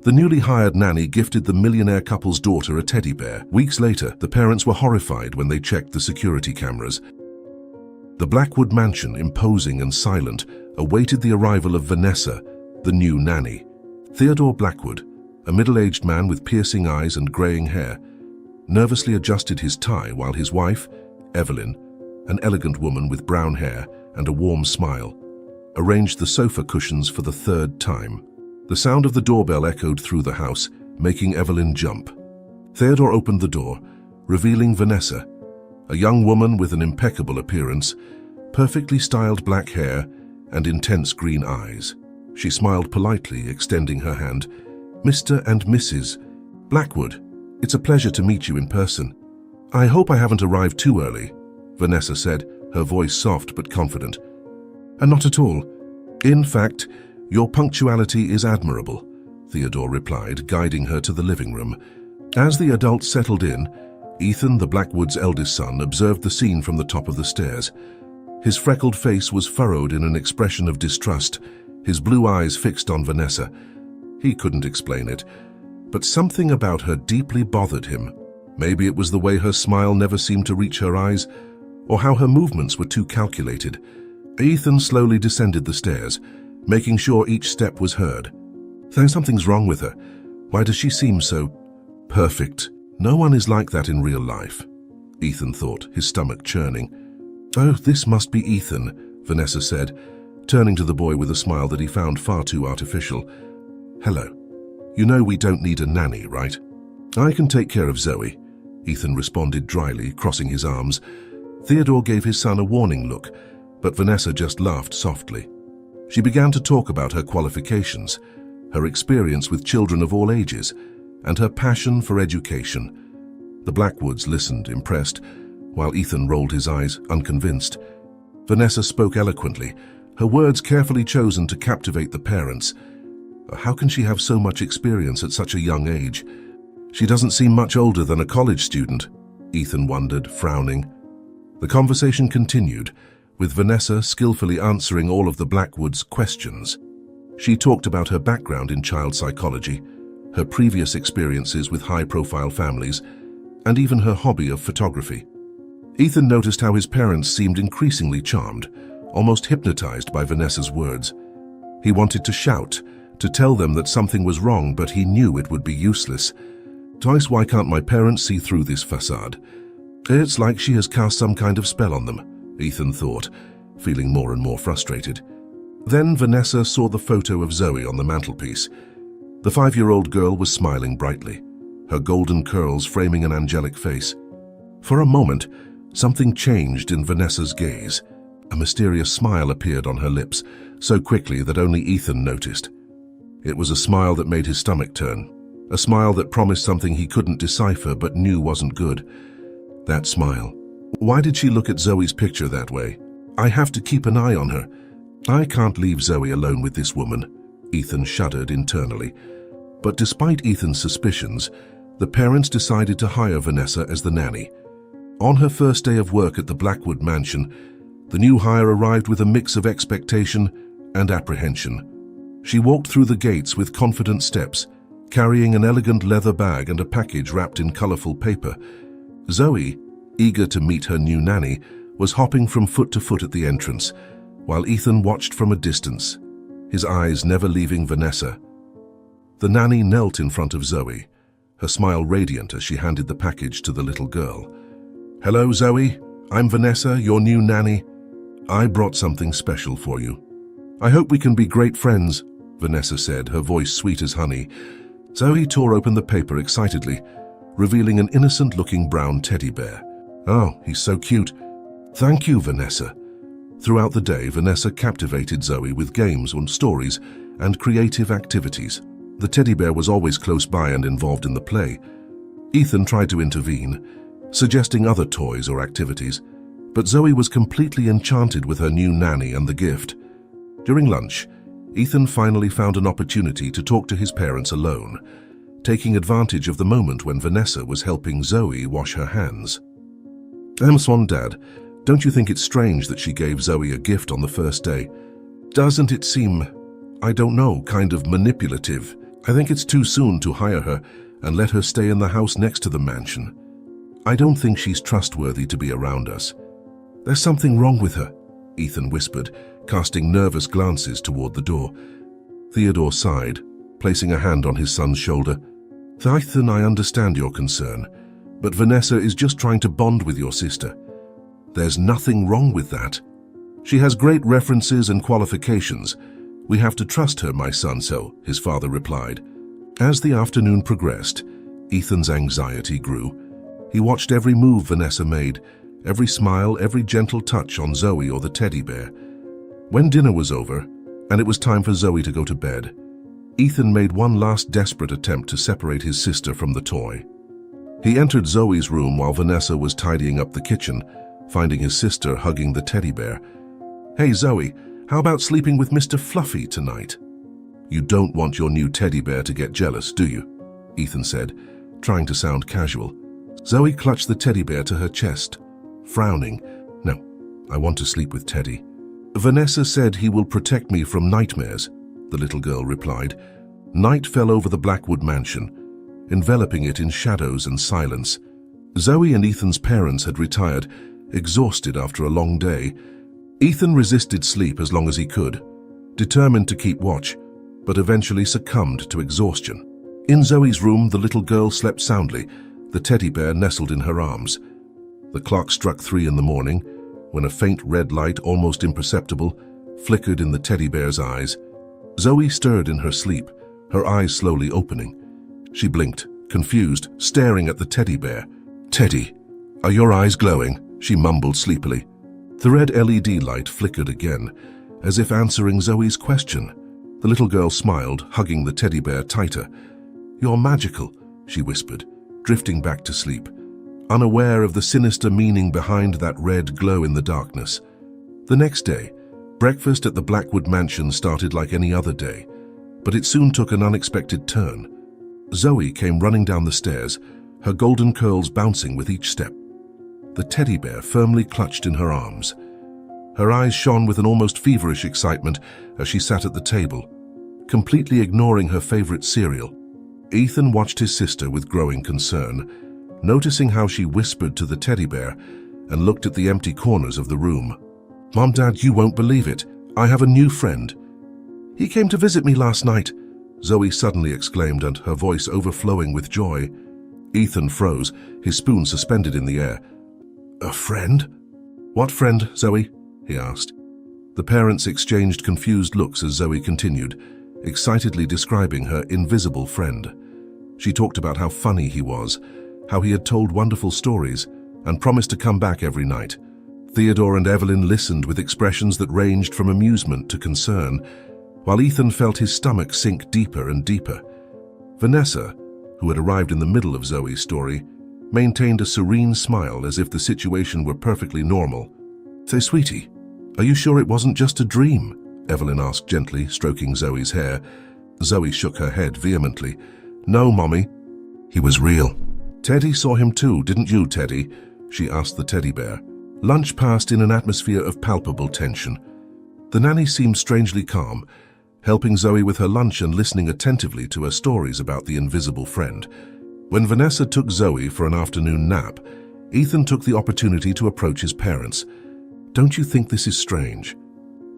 The newly hired nanny gifted the millionaire couple's daughter a teddy bear. Weeks later, the parents were horrified when they checked the security cameras. The Blackwood mansion, imposing and silent, awaited the arrival of Vanessa, the new nanny. Theodore Blackwood, a middle-aged man with piercing eyes and graying hair, nervously adjusted his tie while his wife, Evelyn, an elegant woman with brown hair and a warm smile, arranged the sofa cushions for the third time. The sound of the doorbell echoed through the house, making Evelyn jump. Theodore opened the door, revealing Vanessa, a young woman with an impeccable appearance, perfectly styled black hair, and intense green eyes. She smiled politely, extending her hand. "Mr. and Mrs. Blackwood, it's a pleasure to meet you in person. I hope I haven't arrived too early," Vanessa said, her voice soft but confident. "Not at all. In fact, your punctuality is admirable," Theodore replied, guiding her to the living room. As the adults settled in, Ethan, the Blackwoods' eldest son, observed the scene from the top of the stairs. His freckled face was furrowed in an expression of distrust, his blue eyes fixed on Vanessa. He couldn't explain it, but something about her deeply bothered him. Maybe it was the way her smile never seemed to reach her eyes, or how her movements were too calculated. Ethan slowly descended the stairs, making sure each step was heard. Something's wrong with her. Why does she seem so perfect? No one is like that in real life, Ethan thought, his stomach churning. "Oh, this must be Ethan," Vanessa said, turning to the boy with a smile that he found far too artificial. "Hello. You know we don't need a nanny, right?" "I can take care of Zoe," Ethan responded dryly, crossing his arms. Theodore gave his son a warning look, but Vanessa just laughed softly. She began to talk about her qualifications, her experience with children of all ages, and her passion for education. The Blackwoods listened, impressed, while Ethan rolled his eyes, unconvinced. Vanessa spoke eloquently, her words carefully chosen to captivate the parents. How can she have so much experience at such a young age? She doesn't seem much older than a college student, Ethan wondered, frowning. The conversation continued, with Vanessa skillfully answering all of the Blackwoods' questions. She talked about her background in child psychology, her previous experiences with high-profile families, and even her hobby of photography. Ethan noticed how his parents seemed increasingly charmed, almost hypnotized by Vanessa's words. He wanted to shout, to tell them that something was wrong, but he knew it would be useless. Twice, why can't my parents see through this facade? It's like she has cast some kind of spell on them, Ethan thought, feeling more and more frustrated. Then Vanessa saw the photo of Zoe on the mantelpiece. The 5-year-old girl was smiling brightly, her golden curls framing an angelic face. For a moment, something changed in Vanessa's gaze. A mysterious smile appeared on her lips, so quickly that only Ethan noticed. It was a smile that made his stomach turn, a smile that promised something he couldn't decipher but knew wasn't good. That smile. Why did she look at Zoe's picture that way? I have to keep an eye on her. I can't leave Zoe alone with this woman, Ethan shuddered internally. But despite Ethan's suspicions, the parents decided to hire Vanessa as the nanny. On her first day of work at the Blackwood mansion, the new hire arrived with a mix of expectation and apprehension. She walked through the gates with confident steps, carrying an elegant leather bag and a package wrapped in colorful paper. Zoe, eager to meet her new nanny, was hopping from foot to foot at the entrance, while Ethan watched from a distance, his eyes never leaving Vanessa. The nanny knelt in front of Zoe, her smile radiant as she handed the package to the little girl. "Hello, Zoe. I'm Vanessa, your new nanny. I brought something special for you." "I hope we can be great friends," Vanessa said, her voice sweet as honey. Zoe tore open the paper excitedly, revealing an innocent-looking brown teddy bear. "Oh, he's so cute." "Thank you, Vanessa." Throughout the day, Vanessa captivated Zoe with games and stories and creative activities. The teddy bear was always close by and involved in the play. Ethan tried to intervene, suggesting other toys or activities, but Zoe was completely enchanted with her new nanny and the gift. During lunch, Ethan finally found an opportunity to talk to his parents alone, taking advantage of the moment when Vanessa was helping Zoe wash her hands. "Swan, Dad, don't you think it's strange that she gave Zoe a gift on the first day? Doesn't it seem, I don't know, kind of manipulative?" I think it's too soon to hire her and let her stay in the house next to the mansion. I don't think she's trustworthy to be around us. There's something wrong with her, Ethan whispered, casting nervous glances toward the door. Theodore sighed, placing a hand on his son's shoulder. Ethan, I understand your concern, but Vanessa is just trying to bond with your sister. There's nothing wrong with that. She has great references and qualifications. We have to trust her, my son, so, his father replied. As the afternoon progressed, Ethan's anxiety grew. He watched every move Vanessa made, every smile, every gentle touch on Zoe or the teddy bear. When dinner was over, and it was time for Zoe to go to bed, Ethan made one last desperate attempt to separate his sister from the toy. He entered Zoe's room while Vanessa was tidying up the kitchen, finding his sister hugging the teddy bear. Hey Zoe, how about sleeping with Mr. Fluffy tonight? You don't want your new teddy bear to get jealous, do you? Ethan said, trying to sound casual. Zoe clutched the teddy bear to her chest, frowning. No, I want to sleep with Teddy. Vanessa said he will protect me from nightmares, the little girl replied. Night fell over the Blackwood mansion, enveloping it in shadows and silence. Zoe and Ethan's parents had retired, exhausted after a long day. Ethan resisted sleep as long as he could, determined to keep watch, but eventually succumbed to exhaustion. In Zoe's room, the little girl slept soundly, the teddy bear nestled in her arms. The clock struck 3 in the morning, when a faint red light, almost imperceptible, flickered in the teddy bear's eyes. Zoe stirred in her sleep, her eyes slowly opening. She blinked, confused, staring at the teddy bear. Teddy, are your eyes glowing? She mumbled sleepily. The red LED light flickered again, as if answering Zoe's question. The little girl smiled, hugging the teddy bear tighter. You're magical, she whispered, drifting back to sleep, unaware of the sinister meaning behind that red glow in the darkness. The next day, breakfast at the Blackwood mansion started like any other day, but it soon took an unexpected turn. Zoe came running down the stairs, her golden curls bouncing with each step. The teddy bear firmly clutched in her arms. Her eyes shone with an almost feverish excitement as she sat at the table, completely ignoring her favorite cereal. Ethan watched his sister with growing concern, noticing how she whispered to the teddy bear and looked at the empty corners of the room. Mom, Dad, you won't believe it. I have a new friend. He came to visit me last night, Zoe suddenly exclaimed, and her voice overflowing with joy. Ethan froze, his spoon suspended in the air. A friend? What friend, Zoe? He asked. The parents exchanged confused looks as Zoe continued, excitedly describing her invisible friend. She talked about how funny he was, how he had told wonderful stories, and promised to come back every night. Theodore and Evelyn listened with expressions that ranged from amusement to concern, while Ethan felt his stomach sink deeper and deeper. Vanessa, who had arrived in the middle of Zoe's story, maintained a serene smile as if the situation were perfectly normal. Say, sweetie, are you sure it wasn't just a dream? Evelyn asked gently, stroking Zoe's hair. Zoe shook her head vehemently. No, Mommy. He was real. Teddy saw him too, didn't you, Teddy? She asked the teddy bear. Lunch passed in an atmosphere of palpable tension. The nanny seemed strangely calm, helping Zoe with her lunch and listening attentively to her stories about the invisible friend. When Vanessa took Zoe for an afternoon nap, Ethan took the opportunity to approach his parents. Don't you think this is strange?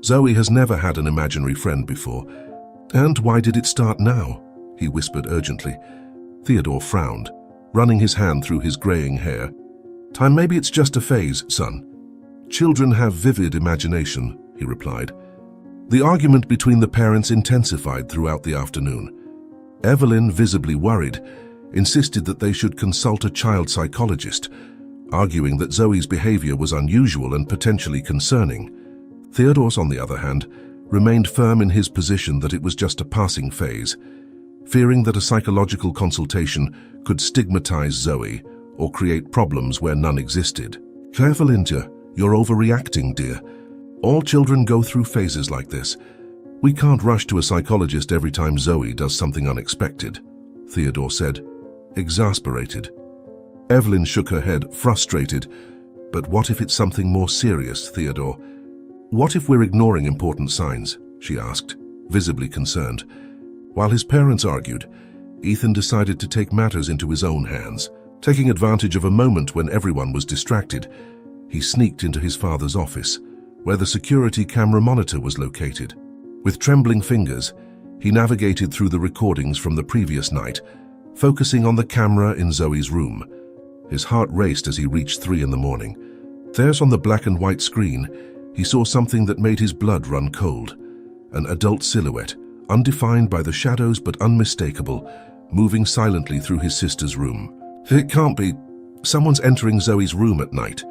Zoe has never had an imaginary friend before. And why did it start now? He whispered urgently. Theodore frowned, running his hand through his graying hair. Maybe it's just a phase, son. Children have vivid imagination, he replied. The argument between the parents intensified throughout the afternoon. Evelyn, visibly worried, insisted that they should consult a child psychologist, arguing that Zoe's behavior was unusual and potentially concerning. Theodore, on the other hand, remained firm in his position that it was just a passing phase, fearing that a psychological consultation could stigmatize Zoe or create problems where none existed. Careful, India, you're overreacting, dear. All children go through phases like this. We can't rush to a psychologist every time Zoe does something unexpected, Theodore said, exasperated. Evelyn shook her head, frustrated. But what if it's something more serious, Theodore? What if we're ignoring important signs? She asked, visibly concerned. While his parents argued, Ethan decided to take matters into his own hands. Taking advantage of a moment when everyone was distracted, he sneaked into his father's office, where the security camera monitor was located. With trembling fingers, he navigated through the recordings from the previous night, focusing on the camera in Zoe's room. His heart raced as he reached 3 in the morning. There on the black and white screen, he saw something that made his blood run cold. An adult silhouette, undefined by the shadows but unmistakable, moving silently through his sister's room. It can't be. Someone's entering Zoe's room at night.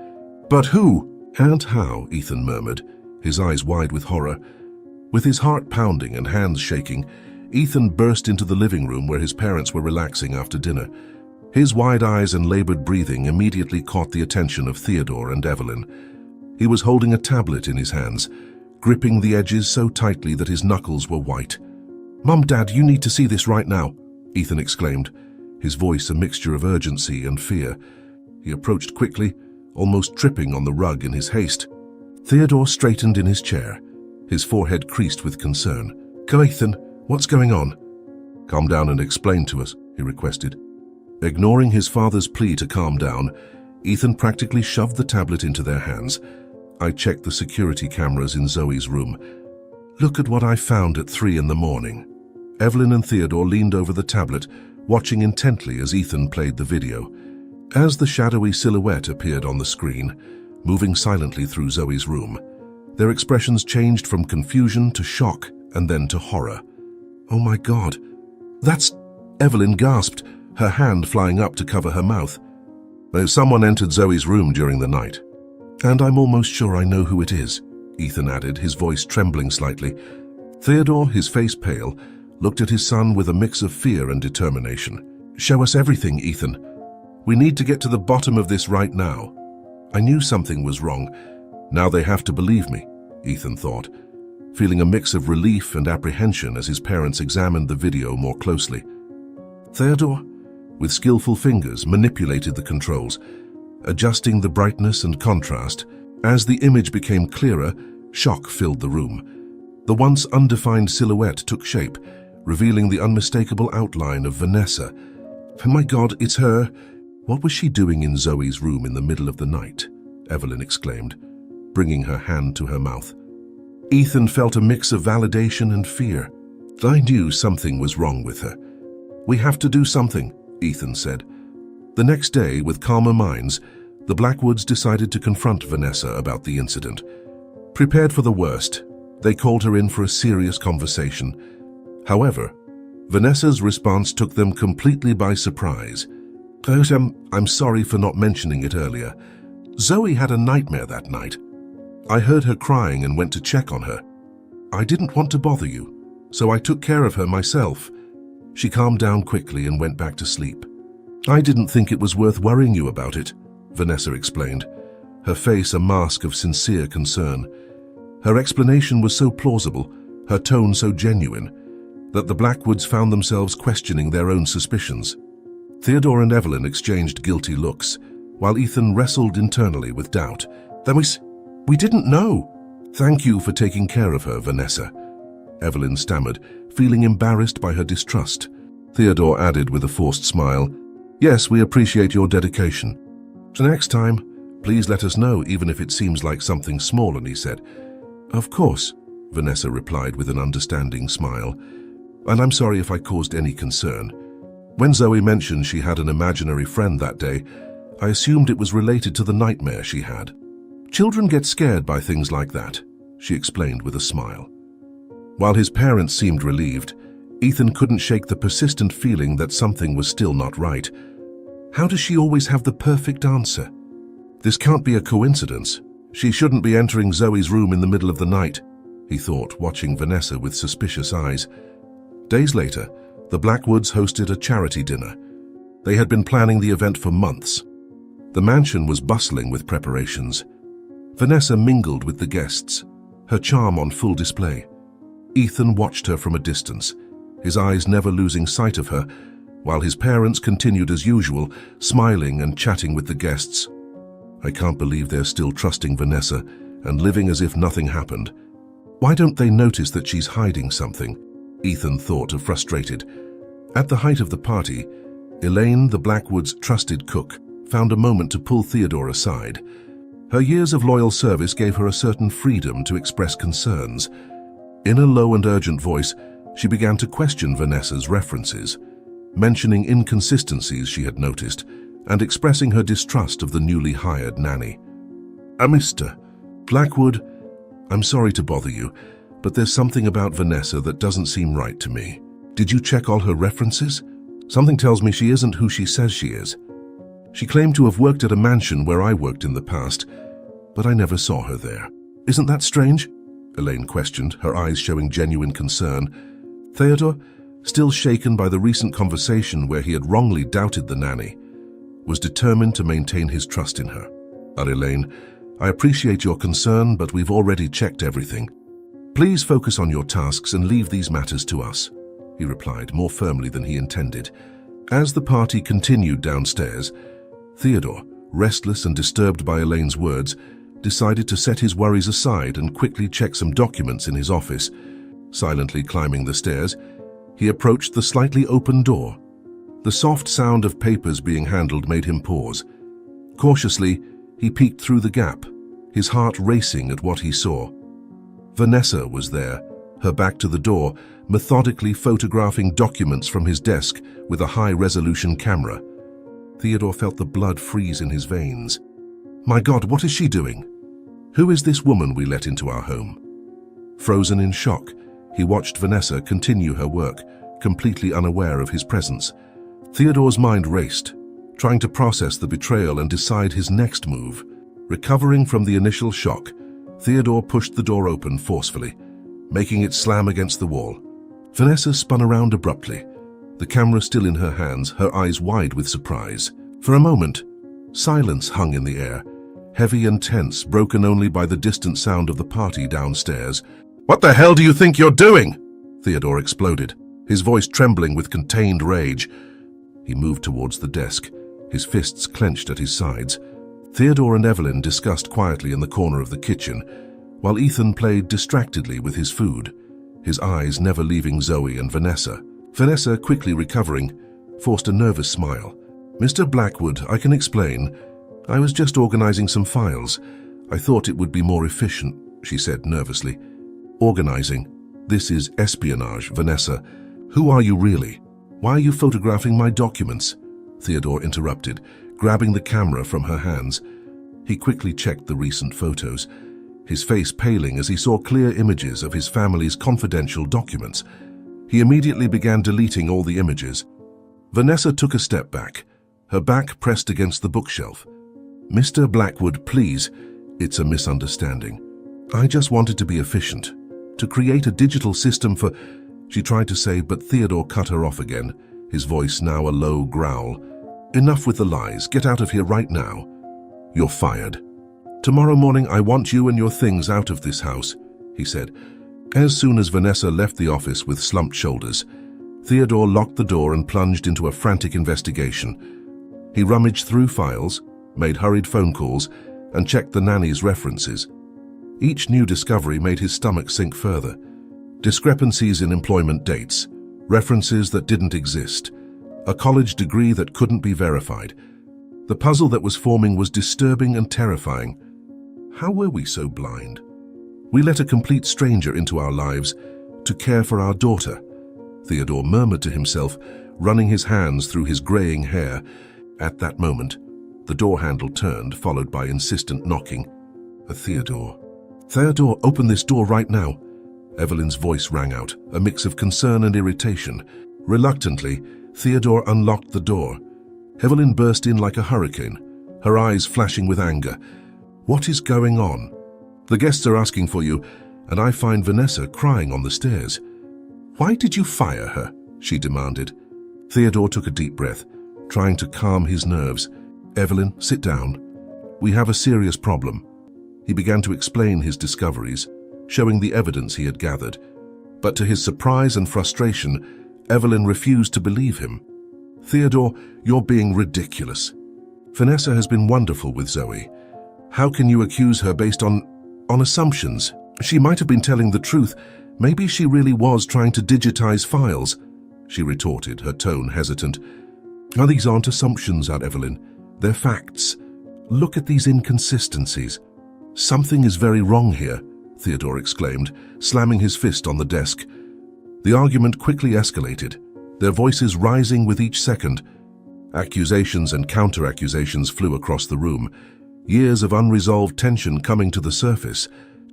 But who? And how? Ethan murmured, his eyes wide with horror. With his heart pounding and hands shaking, Ethan burst into the living room where his parents were relaxing after dinner. His wide eyes and labored breathing immediately caught the attention of Theodore and Evelyn. He was holding a tablet in his hands, gripping the edges so tightly that his knuckles were white. "Mum, Dad, you need to see this right now," Ethan exclaimed, his voice a mixture of urgency and fear. He approached quickly, almost tripping on the rug in his haste. Theodore straightened in his chair, his forehead creased with concern. "Go, Ethan, what's going on?" "Calm down and explain to us," he requested. Ignoring his father's plea to calm down, Ethan practically shoved the tablet into their hands. "I checked the security cameras in Zoe's room. Look at what I found at 3 in the morning." Evelyn and Theodore leaned over the tablet, watching intently as Ethan played the video. As the shadowy silhouette appeared on the screen, moving silently through Zoe's room, their expressions changed from confusion to shock and then to horror. "Oh my God, that's..." Evelyn gasped, her hand flying up to cover her mouth. "Someone entered Zoe's room during the night. And I'm almost sure I know who it is," Ethan added, his voice trembling slightly. Theodore, his face pale, looked at his son with a mix of fear and determination. "Show us everything, Ethan. We need to get to the bottom of this right now." "I knew something was wrong. Now they have to believe me," Ethan thought, feeling a mix of relief and apprehension as his parents examined the video more closely. Theodore, with skillful fingers, manipulated the controls, adjusting the brightness and contrast. As the image became clearer, shock filled the room. The once undefined silhouette took shape, revealing the unmistakable outline of Vanessa. "Oh my God, it's her! What was she doing in Zoe's room in the middle of the night?" Evelyn exclaimed, bringing her hand to her mouth. Ethan felt a mix of validation and fear. "I knew something was wrong with her. We have to do something," Ethan said. The next day, with calmer minds, the Blackwoods decided to confront Vanessa about the incident. Prepared for the worst, they called her in for a serious conversation. However, Vanessa's response took them completely by surprise. I'm sorry for not mentioning it earlier. Zoe had a nightmare that night. I heard her crying and went to check on her. I didn't want to bother you, so I took care of her myself." She calmed down quickly and went back to sleep. "I didn't think it was worth worrying you about it," Vanessa explained, her face a mask of sincere concern. Her explanation was so plausible, her tone so genuine, that the Blackwoods found themselves questioning their own suspicions. Theodore and Evelyn exchanged guilty looks, while Ethan wrestled internally with doubt. We didn't know." "Thank you for taking care of her, Vanessa," Evelyn stammered, feeling embarrassed by her distrust. Theodore added with a forced smile, "Yes, we appreciate your dedication. So next time, please let us know, even if it seems like something small," he said. "Of course," Vanessa replied with an understanding smile. "And I'm sorry if I caused any concern. When Zoe mentioned she had an imaginary friend that day, I assumed it was related to the nightmare she had. Children get scared by things like that," she explained with a smile. While his parents seemed relieved, Ethan couldn't shake the persistent feeling that something was still not right. How does she always have the perfect answer? This can't be a coincidence. She shouldn't be entering Zoe's room in the middle of the night, he thought, watching Vanessa with suspicious eyes. Days later, the Blackwoods hosted a charity dinner. They had been planning the event for months. The mansion was bustling with preparations. Vanessa mingled with the guests, her charm on full display. Ethan watched her from a distance, his eyes never losing sight of her, while his parents continued as usual, smiling and chatting with the guests. "I can't believe they're still trusting Vanessa and living as if nothing happened. Why don't they notice that she's hiding something?" Ethan thought, frustrated. At the height of the party, Elaine, the Blackwoods' trusted cook, found a moment to pull Theodore aside. Her years of loyal service gave her a certain freedom to express concerns. In a low and urgent voice, she began to question Vanessa's references, mentioning inconsistencies she had noticed and expressing her distrust of the newly hired nanny. Mr. Blackwood, I'm sorry to bother you, but there's something about Vanessa that doesn't seem right to me. Did you check all her references? Something tells me she isn't who she says she is. She claimed to have worked at a mansion where I worked in the past, but I never saw her there. Isn't that strange? Elaine questioned, her eyes showing genuine concern. Theodore, still shaken by the recent conversation where he had wrongly doubted the nanny, was determined to maintain his trust in her. Elaine, I appreciate your concern, but we've already checked everything. Please focus on your tasks and leave these matters to us, he replied, more firmly than he intended. As the party continued downstairs, Theodore, restless and disturbed by Elaine's words, decided to set his worries aside and quickly check some documents in his office. Silently climbing the stairs, he approached the slightly open door. The soft sound of papers being handled made him pause. Cautiously, he peeked through the gap, his heart racing at what he saw. Vanessa was there, her back to the door, methodically photographing documents from his desk with a high-resolution camera. Theodore felt the blood freeze in his veins. My God, what is she doing? Who is this woman we let into our home? Frozen in shock, he watched Vanessa continue her work, completely unaware of his presence. Theodore's mind raced, trying to process the betrayal and decide his next move. Recovering from the initial shock, Theodore pushed the door open forcefully, making it slam against the wall. Vanessa spun around abruptly, the camera still in her hands, her eyes wide with surprise. For a moment, silence hung in the air, heavy and tense, broken only by the distant sound of the party downstairs. What the hell do you think you're doing? Theodore exploded, his voice trembling with contained rage. He moved towards the desk, his fists clenched at his sides. Theodore and Evelyn discussed quietly in the corner of the kitchen, while Ethan played distractedly with his food, his eyes never leaving Zoe and Vanessa. Vanessa, quickly recovering, forced a nervous smile. Mr. Blackwood, I can explain. I was just organizing some files. I thought it would be more efficient, she said nervously. Organizing? This is espionage, Vanessa. Who are you really? Why are you photographing my documents? Theodore interrupted, grabbing the camera from her hands. He quickly checked the recent photos, his face paling as he saw clear images of his family's confidential documents. He immediately began deleting all the images. Vanessa took a step back, her back pressed against the bookshelf. Mr. Blackwood, please, it's a misunderstanding. I just wanted to be efficient, to create a digital system for... She tried to say, but Theodore cut her off again, his voice now a low growl. Enough with the lies, get out of here right now. You're fired. Tomorrow morning I want you and your things out of this house, he said. As soon as Vanessa left the office with slumped shoulders, Theodore locked the door and plunged into a frantic investigation. He rummaged through files, made hurried phone calls, and checked the nanny's references. Each new discovery made his stomach sink further. Discrepancies in employment dates, references that didn't exist, a college degree that couldn't be verified. The puzzle that was forming was disturbing and terrifying. How were we so blind? We let a complete stranger into our lives to care for our daughter, Theodore murmured to himself, running his hands through his graying hair. At that moment, the door handle turned, followed by insistent knocking. Theodore, open this door right now. Evelyn's voice rang out, a mix of concern and irritation. Reluctantly, Theodore unlocked the door. Evelyn burst in like a hurricane, her eyes flashing with anger. What is going on? The guests are asking for you, and I find Vanessa crying on the stairs. Why did you fire her? She demanded. Theodore took a deep breath, trying to calm his nerves. Evelyn, sit down. We have a serious problem. He began to explain his discoveries, showing the evidence he had gathered. But to his surprise and frustration, Evelyn refused to believe him. Theodore, you're being ridiculous. Vanessa has been wonderful with Zoe. How can you accuse her based on assumptions? She might have been telling the truth, Maybe she really was trying to digitize files, she retorted, her tone hesitant. "Oh, these aren't assumptions, Aunt Evelyn. They're facts. Look at these inconsistencies." "Something is very wrong here," Theodore exclaimed, slamming his fist on the desk. The argument quickly escalated, their voices rising with each second. Accusations and counter-accusations flew across the room, years of unresolved tension coming to the surface.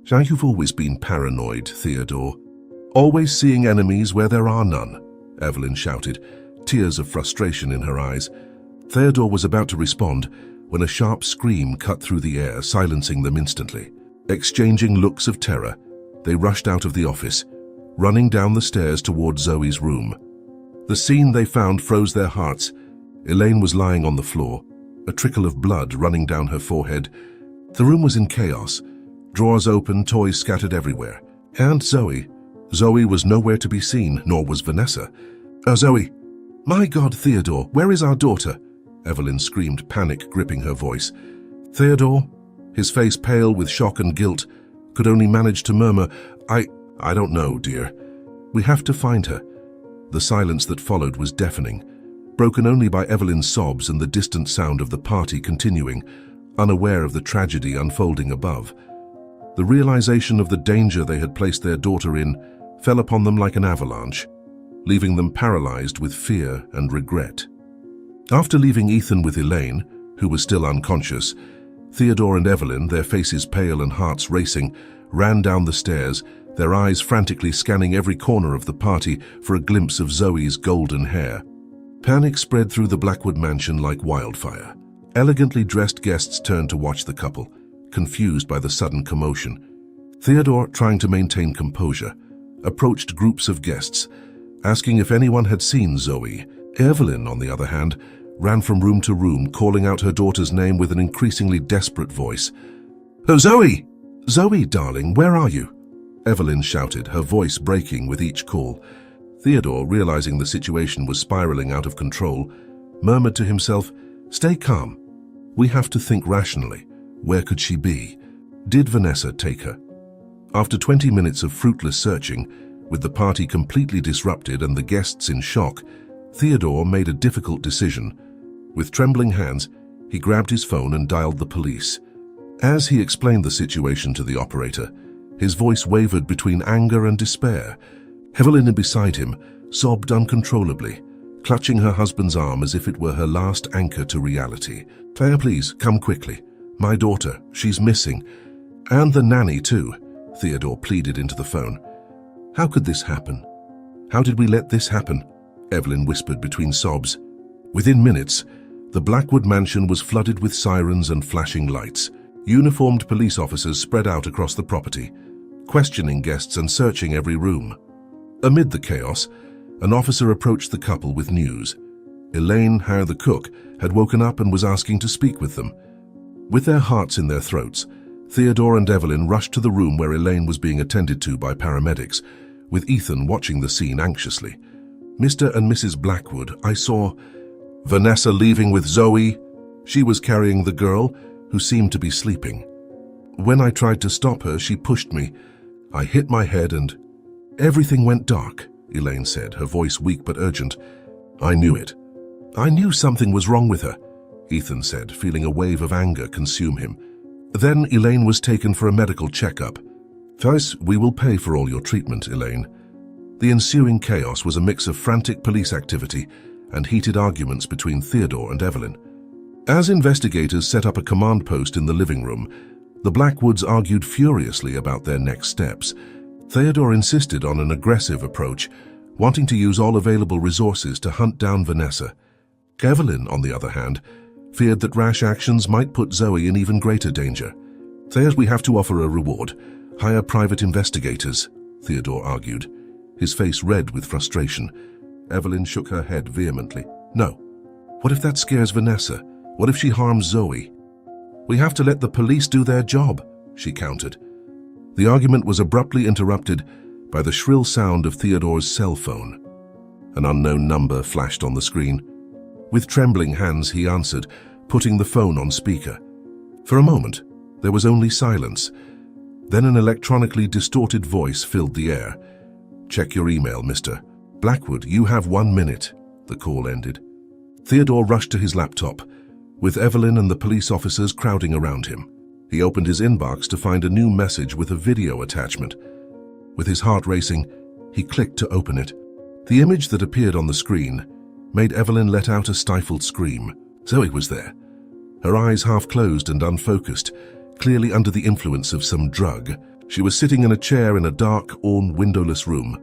"You've always been paranoid, Theodore. Always seeing enemies where there are none," Evelyn shouted, tears of frustration in her eyes. Theodore was about to respond when a sharp scream cut through the air, silencing them instantly. Exchanging looks of terror, they rushed out of the office, running down the stairs toward Zoe's room. The scene they found froze their hearts. Elaine was lying on the floor, a trickle of blood running down her forehead. The room was in chaos, drawers open, toys scattered everywhere. And Zoe was nowhere to be seen, nor was Vanessa. Zoe! My God, Theodore, where is our daughter?" Evelyn screamed, panic gripping her voice. Theodore, his face pale with shock and guilt, could only manage to murmur, I don't know, dear. We have to find her." The silence that followed was deafening, broken only by Evelyn's sobs and the distant sound of the party continuing, unaware of the tragedy unfolding above. The realization of the danger they had placed their daughter in fell upon them like an avalanche, leaving them paralyzed with fear and regret. After leaving Ethan with Elaine, who was still unconscious, Theodore and Evelyn, their faces pale and hearts racing, ran down the stairs, their eyes frantically scanning every corner of the party for a glimpse of Zoe's golden hair. Panic spread through the Blackwood mansion like wildfire. Elegantly dressed guests turned to watch the couple, confused by the sudden commotion. Theodore, trying to maintain composure, approached groups of guests, asking if anyone had seen Zoe. Evelyn, on the other hand, ran from room to room, calling out her daughter's name with an increasingly desperate voice. "Oh, Zoe! Zoe, darling, where are you?" Evelyn shouted, her voice breaking with each call. Theodore, realizing the situation was spiraling out of control, murmured to himself, "Stay calm. We have to think rationally. Where could she be? Did Vanessa take her?" After 20 minutes of fruitless searching, with the party completely disrupted and the guests in shock, Theodore made a difficult decision. With trembling hands, he grabbed his phone and dialed the police. As he explained the situation to the operator, his voice wavered between anger and despair. Evelyn, beside him, sobbed uncontrollably, clutching her husband's arm as if it were her last anchor to reality. "Claire, please, come quickly. My daughter, she's missing. And the nanny, too," Theodore pleaded into the phone. "How could this happen? How did we let this happen?" Evelyn whispered between sobs. Within minutes, the Blackwood mansion was flooded with sirens and flashing lights. Uniformed police officers spread out across the property, questioning guests and searching every room. Amid the chaos, an officer approached the couple with news. Elaine, the cook, had woken up and was asking to speak with them. With their hearts in their throats, Theodore and Evelyn rushed to the room where Elaine was being attended to by paramedics, with Ethan watching the scene anxiously. "Mr. and Mrs. Blackwood, I saw Vanessa leaving with Zoe. She was carrying the girl, who seemed to be sleeping. When I tried to stop her, she pushed me. I hit my head and everything went dark," Elaine said, her voice weak but urgent. "I knew it. I knew something was wrong with her," Ethan said, feeling a wave of anger consume him. Then Elaine was taken for a medical checkup. "First, we will pay for all your treatment, Elaine." The ensuing chaos was a mix of frantic police activity and heated arguments between Theodore and Evelyn. As investigators set up a command post in the living room, the Blackwoods argued furiously about their next steps. Theodore insisted on an aggressive approach, wanting to use all available resources to hunt down Vanessa. Evelyn, on the other hand, feared that rash actions might put Zoe in even greater danger. "We have to offer a reward. Hire private investigators," Theodore argued, his face red with frustration. Evelyn shook her head vehemently. "No. What if that scares Vanessa? What if she harms Zoe?" "We have to let the police do their job," she countered. The argument was abruptly interrupted by the shrill sound of Theodore's cell phone. An unknown number flashed on the screen. With trembling hands, he answered, putting the phone on speaker. For a moment, there was only silence. Then an electronically distorted voice filled the air. "Check your email, Mr. Blackwood, you have 1 minute." The call ended. Theodore rushed to his laptop, with Evelyn and the police officers crowding around him. He opened his inbox to find a new message with a video attachment. With his heart racing, he clicked to open it. The image that appeared on the screen made Evelyn let out a stifled scream. Zoe was there, her eyes half closed and unfocused, clearly under the influence of some drug. She was sitting in a chair in a dark, windowless room,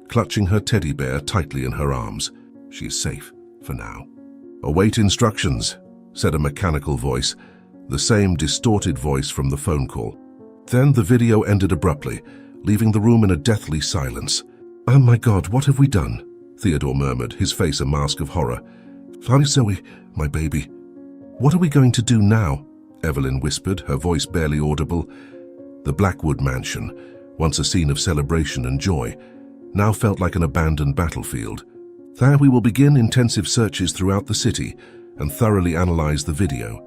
clutching her teddy bear tightly in her arms. She is safe, for now. "Await instructions," said a mechanical voice, the same distorted voice from the phone call. Then the video ended abruptly, leaving the room in a deathly silence. "Oh my God, what have we done?" Theodore murmured, his face a mask of horror. "I'm Zoe, my baby. What are we going to do now?" Evelyn whispered, her voice barely audible. The Blackwood mansion, once a scene of celebration and joy, now felt like an abandoned battlefield. "There we will begin intensive searches throughout the city and thoroughly analyze the video.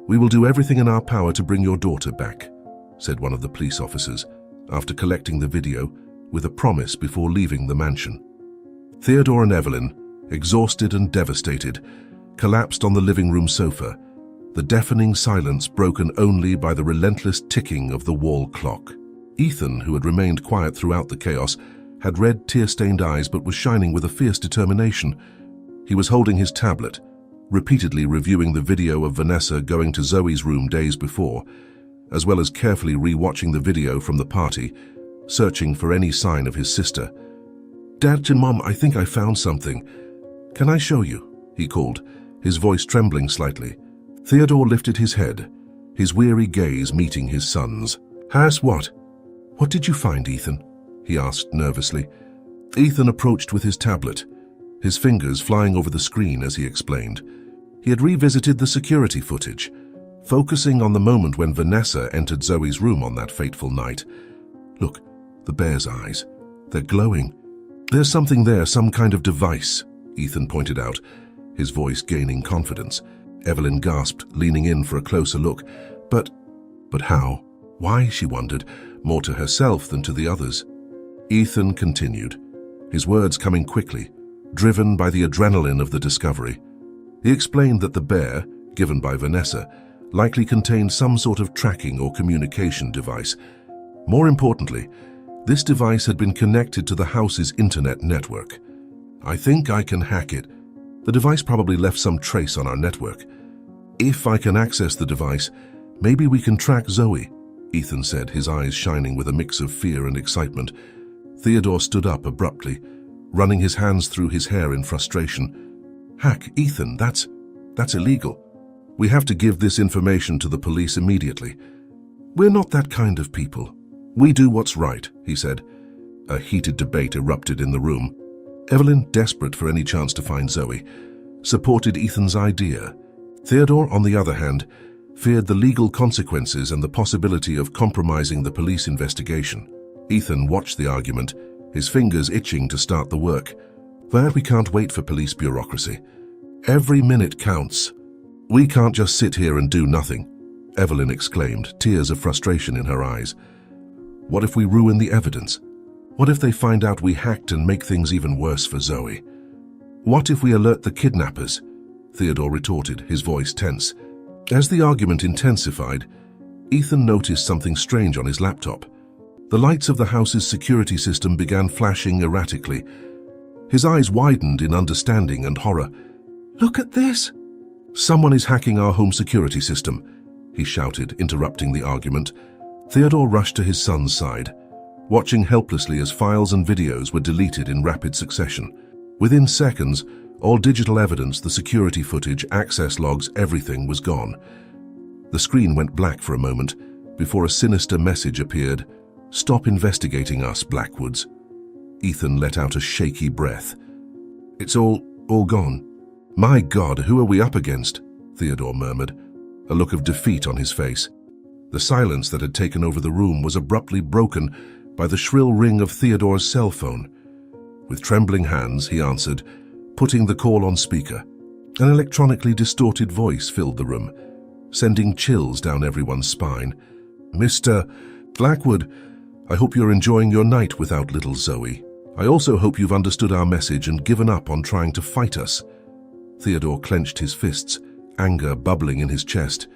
We will do everything in our power to bring your daughter back," said one of the police officers, after collecting the video with a promise before leaving the mansion. Theodore and Evelyn, exhausted and devastated, collapsed on the living room sofa, the deafening silence broken only by the relentless ticking of the wall clock. Ethan, who had remained quiet throughout the chaos, had red, tear-stained eyes but was shining with a fierce determination. He was holding his tablet, repeatedly reviewing the video of Vanessa going to Zoe's room days before, as well as carefully re-watching the video from the party, searching for any sign of his sister. "Dad and Mom, I think I found something. Can I show you?" he called, his voice trembling slightly. Theodore lifted his head, his weary gaze meeting his son's. "Has what? What did you find, Ethan?" he asked nervously. Ethan approached with his tablet, his fingers flying over the screen as he explained. He had revisited the security footage, focusing on the moment when Vanessa entered Zoe's room on that fateful night. "Look, the bear's eyes. They're glowing. There's something there, some kind of device," Ethan pointed out, his voice gaining confidence. Evelyn gasped, leaning in for a closer look. But how? Why, she wondered, more to herself than to the others. Ethan continued, his words coming quickly, driven by the adrenaline of the discovery. He explained that the bear, given by Vanessa, likely contained some sort of tracking or communication device. More importantly, this device had been connected to the house's internet network. "I think I can hack it. The device probably left some trace on our network. If I can access the device, maybe we can track Zoe," Ethan said, his eyes shining with a mix of fear and excitement. Theodore stood up abruptly, running his hands through his hair in frustration. "Hack, Ethan, that's illegal. We have to give this information to the police immediately. We're not that kind of people. We do what's right," he said. A heated debate erupted in the room. Evelyn, desperate for any chance to find Zoe, supported Ethan's idea. Theodore, on the other hand, feared the legal consequences and the possibility of compromising the police investigation. Ethan watched the argument, his fingers itching to start the work. "But we can't wait for police bureaucracy. Every minute counts. We can't just sit here and do nothing," Evelyn exclaimed, tears of frustration in her eyes. "What if we ruin the evidence? What if they find out we hacked and make things even worse for Zoe? What if we alert the kidnappers?" Theodore retorted, his voice tense. As the argument intensified, Ethan noticed something strange on his laptop. The lights of the house's security system began flashing erratically. His eyes widened in understanding and horror. "Look at this! Someone is hacking our home security system," he shouted, interrupting the argument. Theodore rushed to his son's side, watching helplessly as files and videos were deleted in rapid succession. Within seconds, all digital evidence, the security footage, access logs, everything was gone. The screen went black for a moment before a sinister message appeared. "Stop investigating us, Blackwoods." Ethan let out a shaky breath. "It's all gone." "My God, who are we up against?" Theodore murmured, a look of defeat on his face. The silence that had taken over the room was abruptly broken by the shrill ring of Theodore's cell phone. With trembling hands, he answered, putting the call on speaker. An electronically distorted voice filled the room, sending chills down everyone's spine. "Mr. Blackwood, I hope you're enjoying your night without little Zoe. I also hope you've understood our message and given up on trying to fight us. Theodore clenched his fists, anger bubbling in his chest.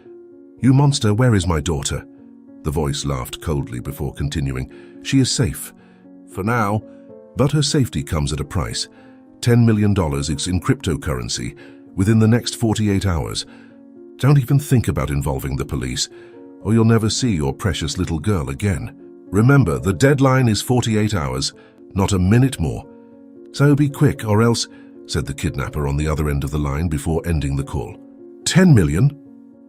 You monster, where is my daughter? The voice laughed coldly before continuing. She is safe. For now. But her safety comes at a price. $10 million in cryptocurrency within the next 48 hours. Don't even think about involving the police, or you'll never see your precious little girl again. Remember, the deadline is 48 hours, not a minute more. So be quick, or else, said the kidnapper on the other end of the line before ending the call. 10 million?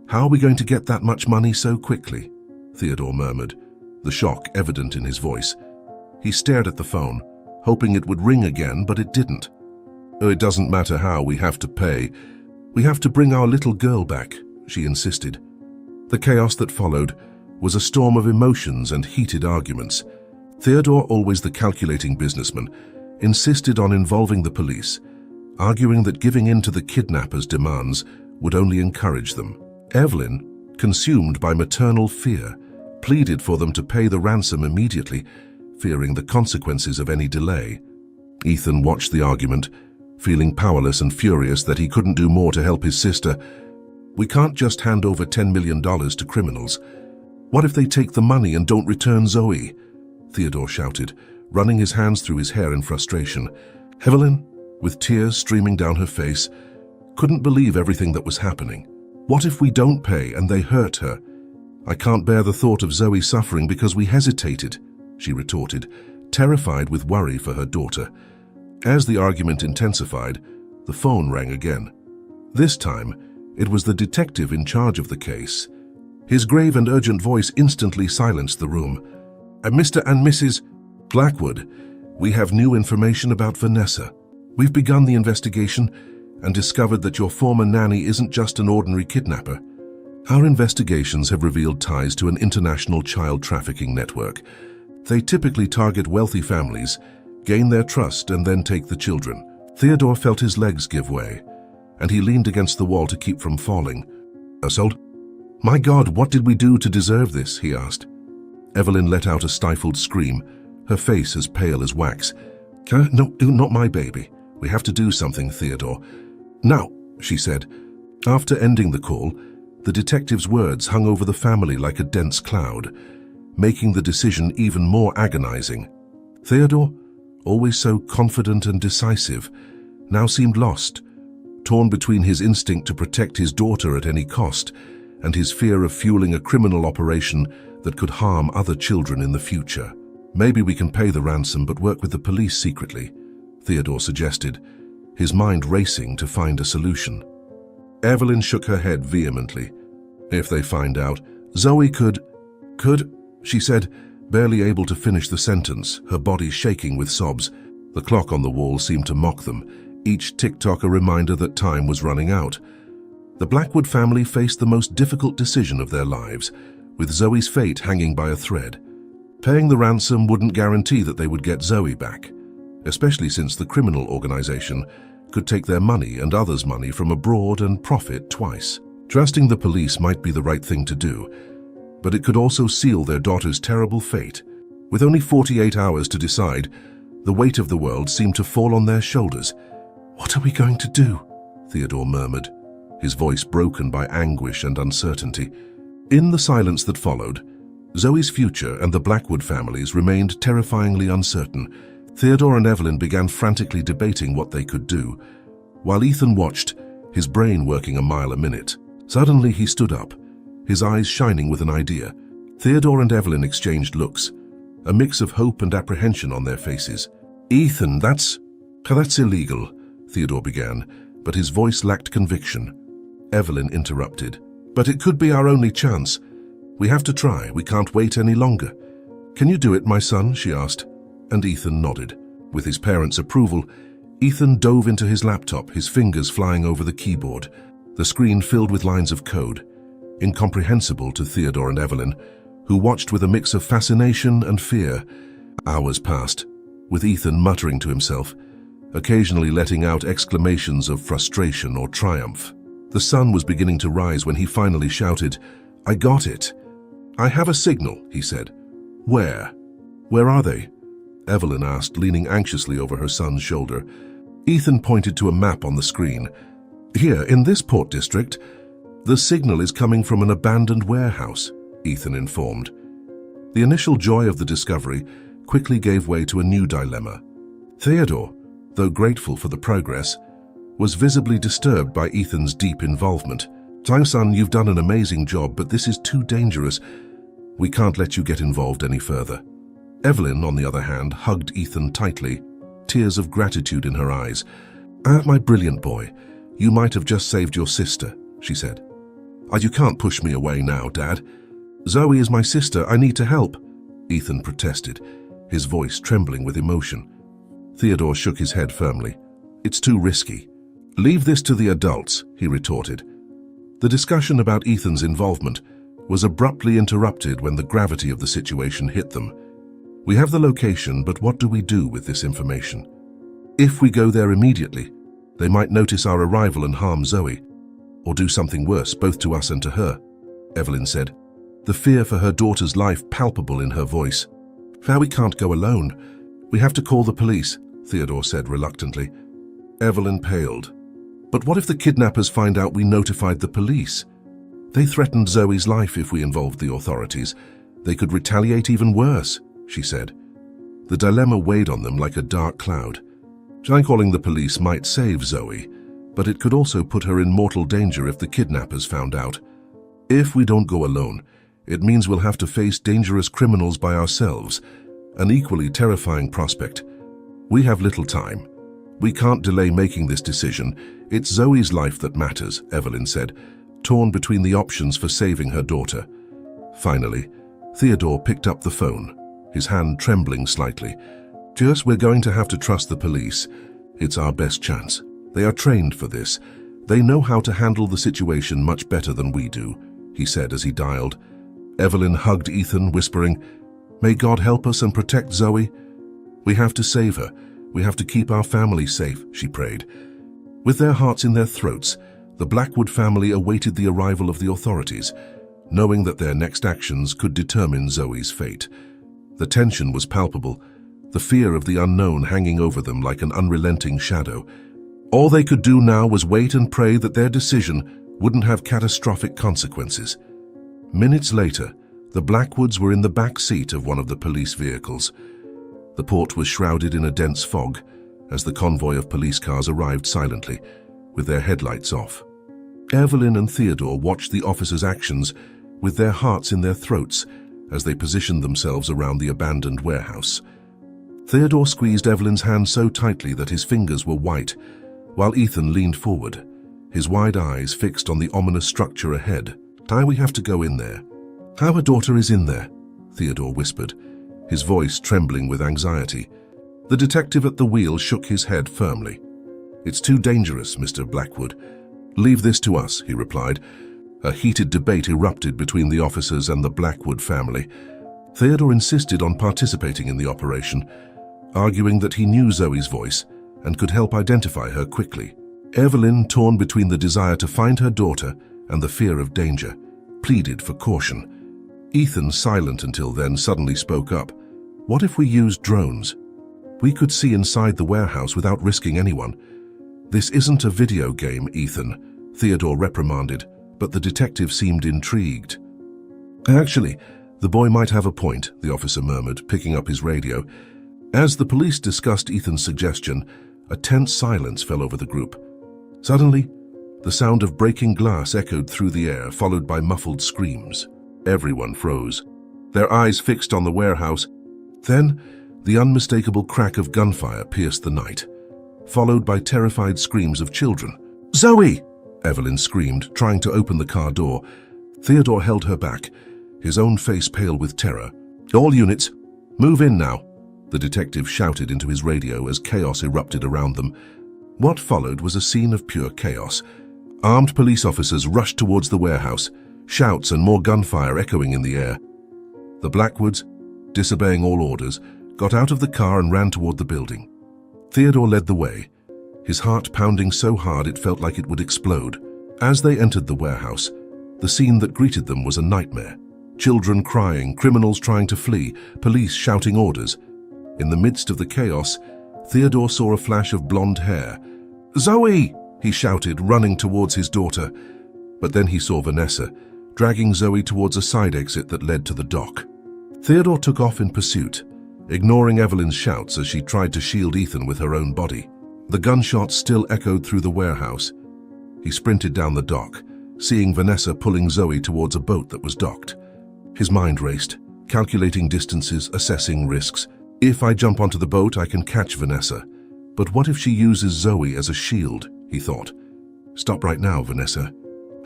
How are we going to get that much money so quickly? Theodore murmured, the shock evident in his voice. He stared at the phone, hoping it would ring again, but it didn't. Oh, it doesn't matter how, we have to pay. We have to bring our little girl back, she insisted. The chaos that followed was a storm of emotions and heated arguments. Theodore, always the calculating businessman, insisted on involving the police, arguing that giving in to the kidnappers' demands would only encourage them. Evelyn, consumed by maternal fear, pleaded for them to pay the ransom immediately, fearing the consequences of any delay. Ethan watched the argument, feeling powerless and furious that he couldn't do more to help his sister. We can't just hand over $10 million to criminals. What if they take the money and don't return Zoe? Theodore shouted, running his hands through his hair in frustration. Evelyn, with tears streaming down her face, couldn't believe everything that was happening. What if we don't pay and they hurt her? I can't bear the thought of Zoe suffering because we hesitated, she retorted, terrified with worry for her daughter. As the argument intensified, the phone rang again. This time, it was the detective in charge of the case. His grave and urgent voice instantly silenced the room. Mr. and Mrs. Blackwood, we have new information about Vanessa. We've begun the investigation and discovered that your former nanny isn't just an ordinary kidnapper. Our investigations have revealed ties to an international child trafficking network. They typically target wealthy families, gain their trust, and then take the children. Theodore felt his legs give way, and he leaned against the wall to keep from falling. Assault? My God, what did we do to deserve this? He asked. Evelyn let out a stifled scream, her face as pale as wax. No, not my baby. We have to do something, Theodore. Now, she said. After ending the call, the detective's words hung over the family like a dense cloud, making the decision even more agonizing. Theodore, always so confident and decisive, now seemed lost, torn between his instinct to protect his daughter at any cost and his fear of fueling a criminal operation that could harm other children in the future. Maybe we can pay the ransom but work with the police secretly, Theodore suggested, his mind racing to find a solution. Evelyn shook her head vehemently. If they find out, Zoe could, she said, barely able to finish the sentence, her body shaking with sobs. The clock on the wall seemed to mock them, each tick-tock a reminder that time was running out. The Blackwood family faced the most difficult decision of their lives, with Zoe's fate hanging by a thread. Paying the ransom wouldn't guarantee that they would get Zoe back, especially since the criminal organization could take their money and others' money from abroad and profit twice. Trusting the police might be the right thing to do, but it could also seal their daughter's terrible fate. With only 48 hours to decide, the weight of the world seemed to fall on their shoulders. What are we going to do? Theodore murmured, his voice broken by anguish and uncertainty. In the silence that followed, Zoe's future and the Blackwood family's remained terrifyingly uncertain. Theodore and Evelyn began frantically debating what they could do, while Ethan watched, his brain working a mile a minute. Suddenly he stood up, his eyes shining with an idea. Theodore and Evelyn exchanged looks, a mix of hope and apprehension on their faces. Ethan, that's illegal, Theodore began, but his voice lacked conviction. Evelyn interrupted. But it could be our only chance. We have to try, we can't wait any longer. Can you do it, my son? She asked, and Ethan nodded. With his parents' approval, Ethan dove into his laptop, his fingers flying over the keyboard, the screen filled with lines of code, incomprehensible to Theodore and Evelyn, who watched with a mix of fascination and fear. Hours passed, with Ethan muttering to himself, occasionally letting out exclamations of frustration or triumph. The sun was beginning to rise when he finally shouted, I got it. I have a signal, he said, Where? Where are they? Evelyn asked, leaning anxiously over her son's shoulder. Ethan pointed to a map on the screen. Here, in this port district, the signal is coming from an abandoned warehouse, Ethan informed. The initial joy of the discovery quickly gave way to a new dilemma. Theodore, though grateful for the progress, was visibly disturbed by Ethan's deep involvement. Son, you've done an amazing job, but this is too dangerous. We can't let you get involved any further. Evelyn, on the other hand, hugged Ethan tightly, tears of gratitude in her eyes. My brilliant boy, you might have just saved your sister, she said. You can't push me away now, Dad. Zoe is my sister. I need to help, Ethan protested, his voice trembling with emotion. Theodore shook his head firmly. It's too risky. Leave this to the adults, he retorted. The discussion about Ethan's involvement was abruptly interrupted when the gravity of the situation hit them. We have the location, but what do we do with this information? If we go there immediately, they might notice our arrival and harm Zoe, or do something worse, both to us and to her, Evelyn said, the fear for her daughter's life palpable in her voice. We can't go alone. We have to call the police, Theodore said reluctantly. Evelyn paled. But what if the kidnappers find out we notified the police? They threatened Zoe's life if we involved the authorities. They could retaliate even worse, she said. The dilemma weighed on them like a dark cloud. Calling the police might save Zoe, but it could also put her in mortal danger if the kidnappers found out. If we don't go alone, it means we'll have to face dangerous criminals by ourselves, an equally terrifying prospect. We have little time. We can't delay making this decision. It's Zoe's life that matters, Evelyn said, torn between the options for saving her daughter. Finally, Theodore picked up the phone, his hand trembling slightly. We're going to have to trust the police. It's our best chance. They are trained for this. They know how to handle the situation much better than we do, he said as he dialed. Evelyn hugged Ethan, whispering, May God help us and protect Zoe. We have to save her. We have to keep our family safe, she prayed. With their hearts in their throats, the Blackwood family awaited the arrival of the authorities, knowing that their next actions could determine Zoe's fate. The tension was palpable, the fear of the unknown hanging over them like an unrelenting shadow. All they could do now was wait and pray that their decision wouldn't have catastrophic consequences. Minutes later, the Blackwoods were in the back seat of one of the police vehicles. The port was shrouded in a dense fog as the convoy of police cars arrived silently, with their headlights off. Evelyn and Theodore watched the officers' actions with their hearts in their throats as they positioned themselves around the abandoned warehouse. Theodore squeezed Evelyn's hand so tightly that his fingers were white, while Ethan leaned forward, his wide eyes fixed on the ominous structure ahead. We have to go in there. Our daughter is in there, Theodore whispered, his voice trembling with anxiety. The detective at the wheel shook his head firmly. It's too dangerous, Mr. Blackwood. Leave this to us, he replied. A heated debate erupted between the officers and the Blackwood family. Theodore insisted on participating in the operation, arguing that he knew Zoe's voice and could help identify her quickly. Evelyn, torn between the desire to find her daughter and the fear of danger, pleaded for caution. Ethan, silent until then, suddenly spoke up. What if we used drones? We could see inside the warehouse without risking anyone. This isn't a video game, Ethan, Theodore reprimanded, but the detective seemed intrigued. Actually, the boy might have a point, the officer murmured, picking up his radio. As the police discussed Ethan's suggestion, a tense silence fell over the group. Suddenly, the sound of breaking glass echoed through the air, followed by muffled screams. Everyone froze, their eyes fixed on the warehouse. Then, the unmistakable crack of gunfire pierced the night, followed by terrified screams of children. Zoe! Evelyn screamed, trying to open the car door. Theodore held her back, his own face pale with terror. All units, move in now, the detective shouted into his radio as chaos erupted around them. What followed was a scene of pure chaos. Armed police officers rushed towards the warehouse, shouts and more gunfire echoing in the air. The Blackwoods, disobeying all orders, got out of the car and ran toward the building. Theodore led the way, his heart pounding so hard it felt like it would explode. As they entered the warehouse, the scene that greeted them was a nightmare. Children crying, criminals trying to flee, police shouting orders. In the midst of the chaos, Theodore saw a flash of blonde hair. "Zoe!" he shouted, running towards his daughter. But then he saw Vanessa, dragging Zoe towards a side exit that led to the dock. Theodore took off in pursuit, ignoring Evelyn's shouts as she tried to shield Ethan with her own body. The gunshots still echoed through the warehouse. He sprinted down the dock, seeing Vanessa pulling Zoe towards a boat that was docked. His mind raced, calculating distances, assessing risks. If I jump onto the boat, I can catch Vanessa. But what if she uses Zoe as a shield, he thought. Stop right now, Vanessa.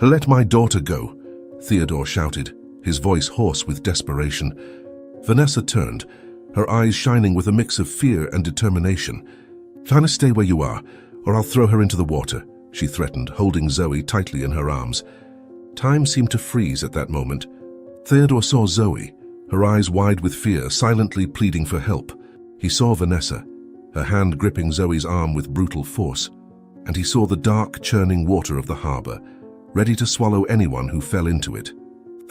Let my daughter go, Theodore shouted, his voice hoarse with desperation. Vanessa turned, her eyes shining with a mix of fear and determination. Try to stay where you are, or I'll throw her into the water, she threatened, holding Zoe tightly in her arms. Time seemed to freeze at that moment. Theodore saw Zoe, her eyes wide with fear, silently pleading for help. He saw Vanessa, her hand gripping Zoe's arm with brutal force, and he saw the dark, churning water of the harbor, ready to swallow anyone who fell into it.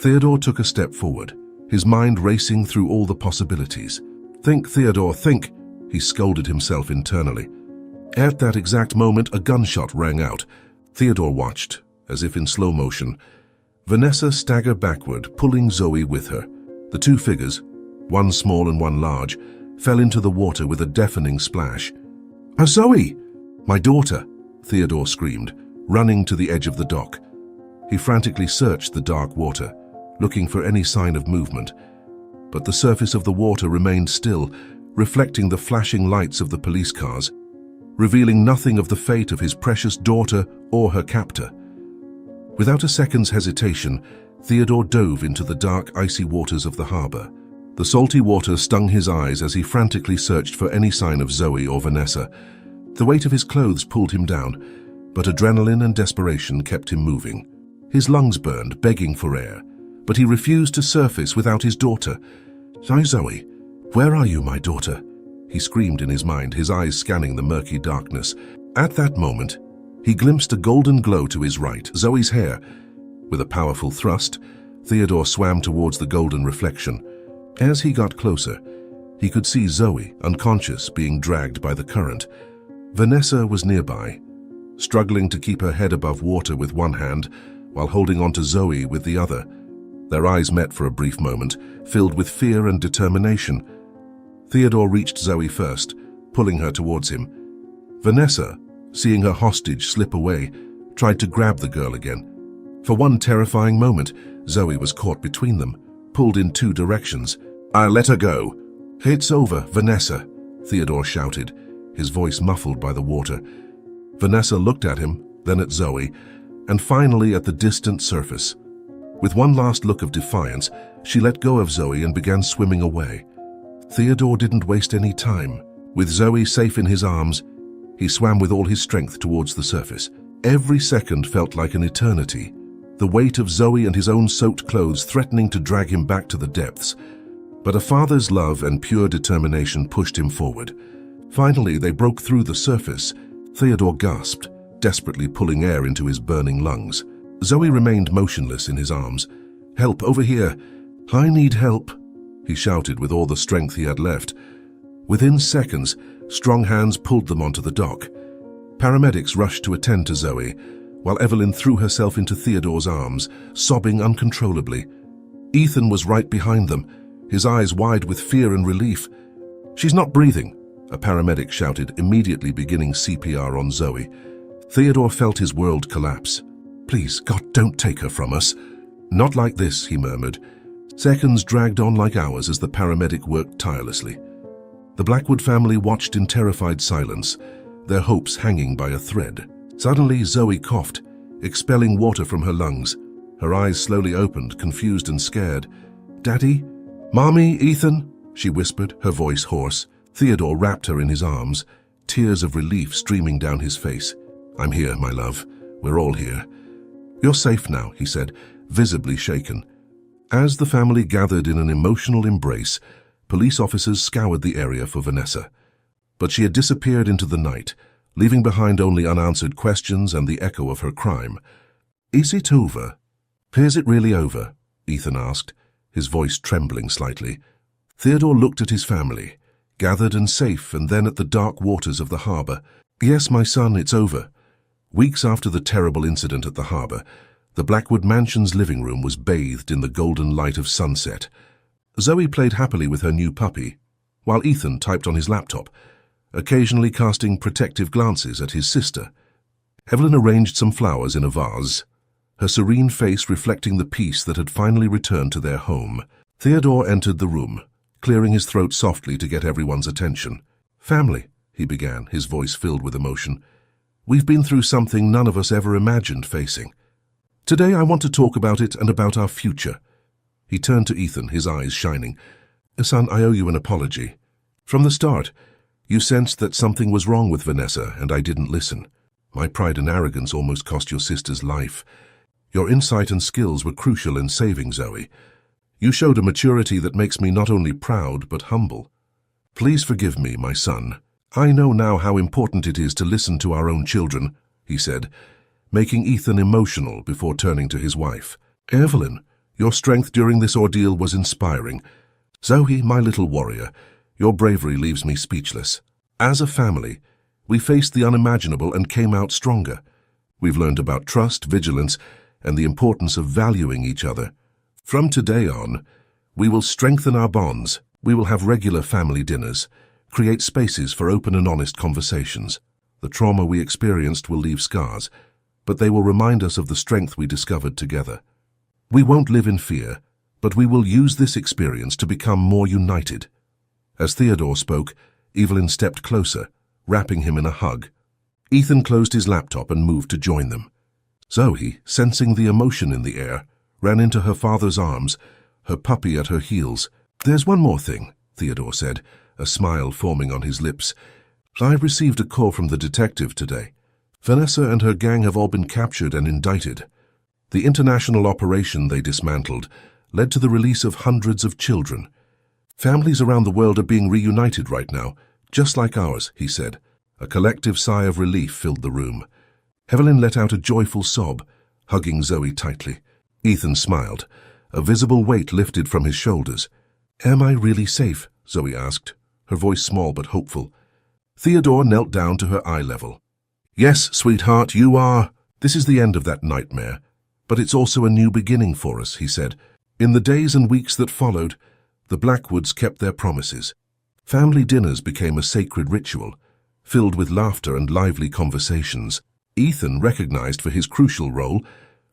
Theodore took a step forward, his mind racing through all the possibilities. Think, Theodore, think, he scolded himself internally. At that exact moment, a gunshot rang out. Theodore watched, as if in slow motion. Vanessa staggered backward, pulling Zoe with her. The two figures, one small and one large, fell into the water with a deafening splash. Zoe! My daughter! Theodore screamed, running to the edge of the dock. He frantically searched the dark water, looking for any sign of movement. But the surface of the water remained still, reflecting the flashing lights of the police cars, revealing nothing of the fate of his precious daughter or her captor. Without a second's hesitation, Theodore dove into the dark, icy waters of the harbor. The salty water stung his eyes as he frantically searched for any sign of Zoe or Vanessa. The weight of his clothes pulled him down, but adrenaline and desperation kept him moving. His lungs burned, begging for air, but he refused to surface without his daughter. Zoe, where are you, my daughter? He screamed in his mind, his eyes scanning the murky darkness. At that moment, he glimpsed a golden glow to his right, Zoe's hair. With a powerful thrust, Theodore swam towards the golden reflection. As he got closer, he could see Zoe, unconscious, being dragged by the current. Vanessa was nearby, struggling to keep her head above water with one hand, while holding on to Zoe with the other. Their eyes met for a brief moment, filled with fear and determination. Theodore reached Zoe first, pulling her towards him. Vanessa, seeing her hostage slip away, tried to grab the girl again. For one terrifying moment, Zoe was caught between them, pulled in two directions. I'll let her go. It's over, Vanessa, Theodore shouted, his voice muffled by the water. Vanessa looked at him, then at Zoe, and finally at the distant surface. With one last look of defiance, she let go of Zoe and began swimming away. Theodore didn't waste any time. With Zoe safe in his arms, he swam with all his strength towards the surface. Every second felt like an eternity, the weight of Zoe and his own soaked clothes threatening to drag him back to the depths. But a father's love and pure determination pushed him forward. Finally, they broke through the surface. Theodore gasped, desperately pulling air into his burning lungs. Zoe remained motionless in his arms. Help, over here! I need help, he shouted with all the strength he had left. Within seconds, strong hands pulled them onto the dock. Paramedics rushed to attend to Zoe, while Evelyn threw herself into Theodore's arms, sobbing uncontrollably. Ethan was right behind them, his eyes wide with fear and relief. She's not breathing, a paramedic shouted, immediately beginning CPR on Zoe. Theodore felt his world collapse. Please, God, don't take her from us. Not like this, he murmured. Seconds dragged on like hours as the paramedic worked tirelessly. The Blackwood family watched in terrified silence, their hopes hanging by a thread. Suddenly, Zoe coughed, expelling water from her lungs. Her eyes slowly opened, confused and scared. Daddy? Mommy, Ethan? She whispered, her voice hoarse. Theodore wrapped her in his arms, tears of relief streaming down his face. I'm here, my love. We're all here. You're safe now, he said, visibly shaken. As the family gathered in an emotional embrace, police officers scoured the area for Vanessa. But she had disappeared into the night, leaving behind only unanswered questions and the echo of her crime. Is it over? Is it really over? Ethan asked, his voice trembling slightly. Theodore looked at his family, gathered and safe, and then at the dark waters of the harbor. "Yes, my son, it's over." Weeks after the terrible incident at the harbor, the Blackwood Mansion's living room was bathed in the golden light of sunset. Zoe played happily with her new puppy, while Ethan typed on his laptop, occasionally casting protective glances at his sister. Evelyn arranged some flowers in a vase, her serene face reflecting the peace that had finally returned to their home. Theodore entered the room, clearing his throat softly to get everyone's attention. "Family," he began, his voice filled with emotion. "We've been through something none of us ever imagined facing. Today I want to talk about it and about our future." He turned to Ethan, his eyes shining. "Son, I owe you an apology. From the start, you sensed that something was wrong with Vanessa, and I didn't listen. My pride and arrogance almost cost your sister's life. Your insight and skills were crucial in saving Zoe. You showed a maturity that makes me not only proud but humble. Please forgive me, my son. I know now how important it is to listen to our own children," he said, making Ethan emotional before turning to his wife. "Evelyn, your strength during this ordeal was inspiring. Zoe, my little warrior, your bravery leaves me speechless. As a family, we faced the unimaginable and came out stronger. We've learned about trust, vigilance, and the importance of valuing each other. From today on, we will strengthen our bonds. We will have regular family dinners, create spaces for open and honest conversations. The trauma we experienced will leave scars, but they will remind us of the strength we discovered together. We won't live in fear, but we will use this experience to become more united." As Theodore spoke, Evelyn stepped closer, wrapping him in a hug. Ethan closed his laptop and moved to join them. Zoe, sensing the emotion in the air, ran into her father's arms, her puppy at her heels. "There's one more thing," Theodore said, a smile forming on his lips. "I received a call from the detective today. Vanessa and her gang have all been captured and indicted. The international operation they dismantled led to the release of hundreds of children. Families around the world are being reunited right now, just like ours," he said. A collective sigh of relief filled the room. Evelyn let out a joyful sob, hugging Zoe tightly. Ethan smiled. A visible weight lifted from his shoulders. "Am I really safe?" Zoe asked, her voice small but hopeful. Theodore knelt down to her eye level. "Yes, sweetheart, you are. This is the end of that nightmare, but it's also a new beginning for us," he said. In the days and weeks that followed, the Blackwoods kept their promises. Family dinners became a sacred ritual, filled with laughter and lively conversations. Ethan, recognized for his crucial role,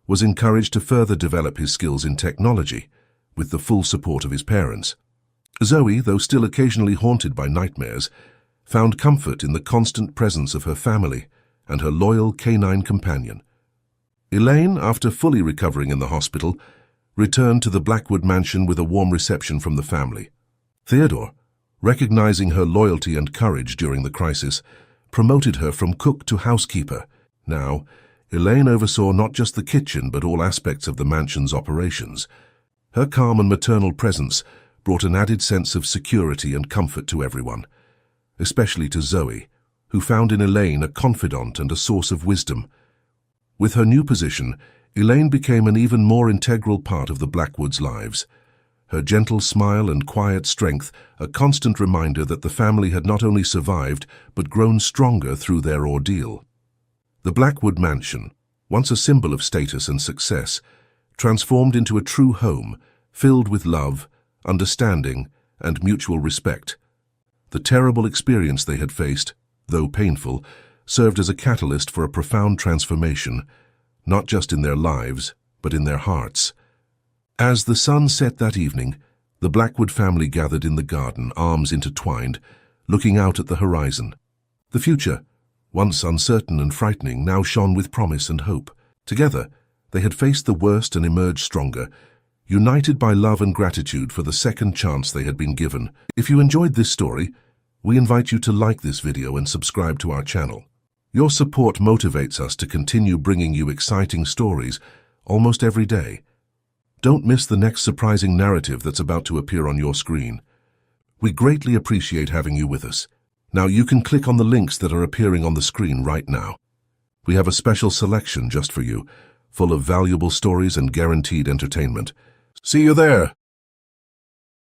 was encouraged to further develop his skills in technology, with the full support of his parents. Zoe, though still occasionally haunted by nightmares, found comfort in the constant presence of her family and her loyal canine companion. Elaine, after fully recovering in the hospital, returned to the Blackwood Mansion with a warm reception from the family. Theodore, recognizing her loyalty and courage during the crisis, promoted her from cook to housekeeper. Now, Elaine oversaw not just the kitchen but all aspects of the mansion's operations. Her calm and maternal presence brought an added sense of security and comfort to everyone, especially to Zoe, who found in Elaine a confidant and a source of wisdom. With her new position, Elaine became an even more integral part of the Blackwoods' lives. Her gentle smile and quiet strength a constant reminder that the family had not only survived but grown stronger through their ordeal. The Blackwood Mansion, once a symbol of status and success, transformed into a true home filled with love, understanding, and mutual respect. The terrible experience they had faced, though painful, served as a catalyst for a profound transformation, not just in their lives, but in their hearts. As the sun set that evening, the Blackwood family gathered in the garden, arms intertwined, looking out at the horizon. The future, once uncertain and frightening, now shone with promise and hope. Together, they had faced the worst and emerged stronger, united by love and gratitude for the second chance they had been given. If you enjoyed this story, we invite you to like this video and subscribe to our channel. Your support motivates us to continue bringing you exciting stories almost every day. Don't miss the next surprising narrative that's about to appear on your screen. We greatly appreciate having you with us. Now you can click on the links that are appearing on the screen right now. We have a special selection just for you, full of valuable stories and guaranteed entertainment. See you there!